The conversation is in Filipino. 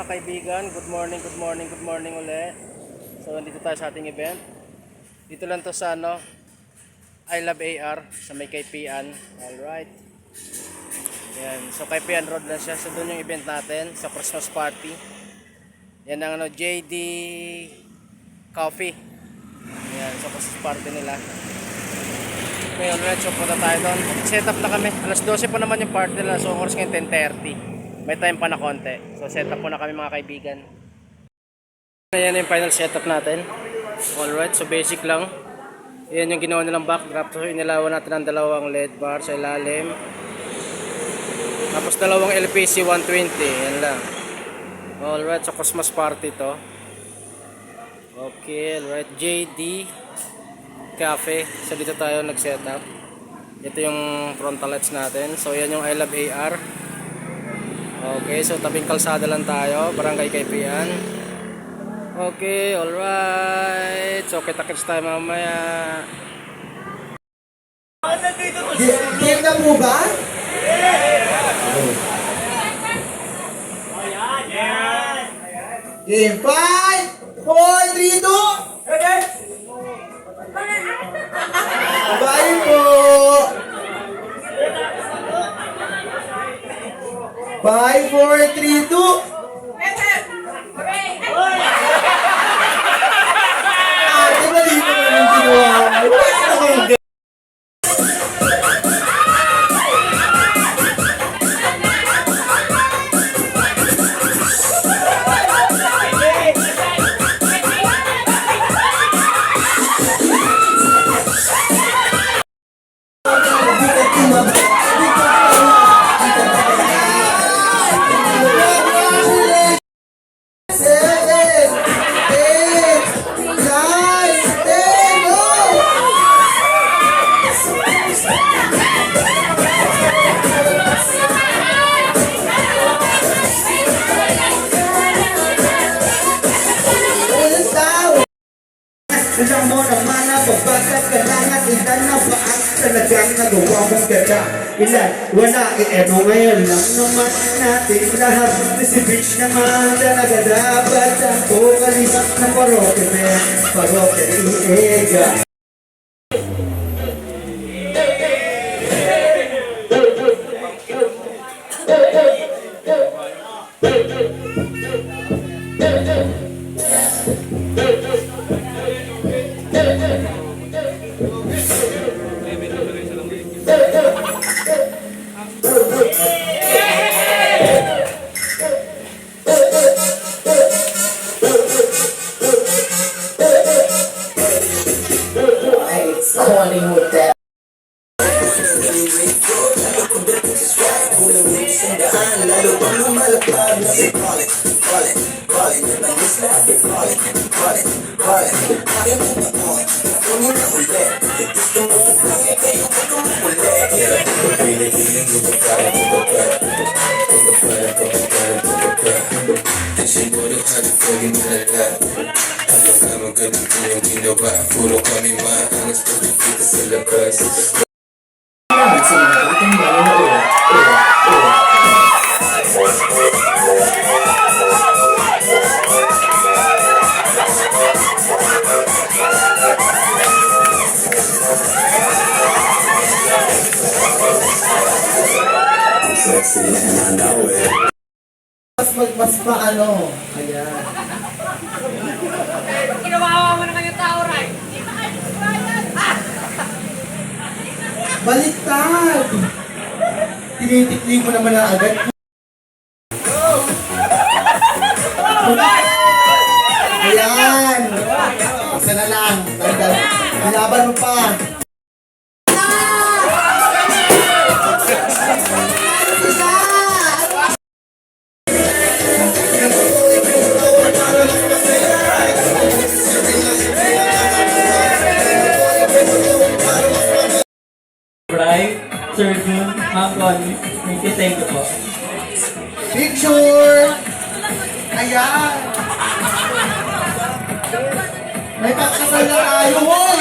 mga kaibigan, good morning, good morning, good morning ulit. So nandito tayo sa ating event. Dito lang to sa I Love AR sa may Kaipian. Alright. Yan, so Kaipian Road lang siya. So doon yung event natin sa Christmas party. Yan ang JD Coffee. Yan, so Christmas party nila. Ngayon, let's punta tayo doon. Set up na kami. Alas 12 pa naman yung party nila. So oras ngayon 10:30. May time pa na konti. So set up po na kami mga kaibigan. Ayan yung final setup natin. Alright, so basic lang. Ayan yung ginawa nilang backdrop. So inilawan natin ang dalawang LED bar sa ilalim. Tapos dalawang LPC 120. Yan lang. Alright, so Christmas party to. Okay, alright. JD Cafe. So dito tayo nag-setup. Ito yung frontal lights natin. So yan yung I Love AR. Okay, so tabing kalsada lang tayo, Barangay Kaipian. Okay, alright. So kita-kits tayo mamaya. Game na po ba? Game 5, 4, 3, 2. Bye po. 5, 4, 3, 2. Ate, mali ko na yung ginawa mo. Ilang mo naman na babagkat ka lang at ilan na ba ang talagang nagawa mong ganda. Ilan, wala, ano ngayon lang naman natin lahat. Si bitch naman talaga dapat ang pokalipat ng paroke men, paroke iega. Calling with that. Puro kami maangas pagkikita sa labas. Salamat sa mga itong bala na ulat. Sexy and I know it. Mas paano? Ayan. Ginawawa mo naman yung tao, right? Baliktad! Tinitikling mo naman na agad. Ayan! Isa na lang. Nilaban mo pa. Bright, Sir June, Ma'am Connie, thank you po. Picture! Ayan! May pagkasal na tayo!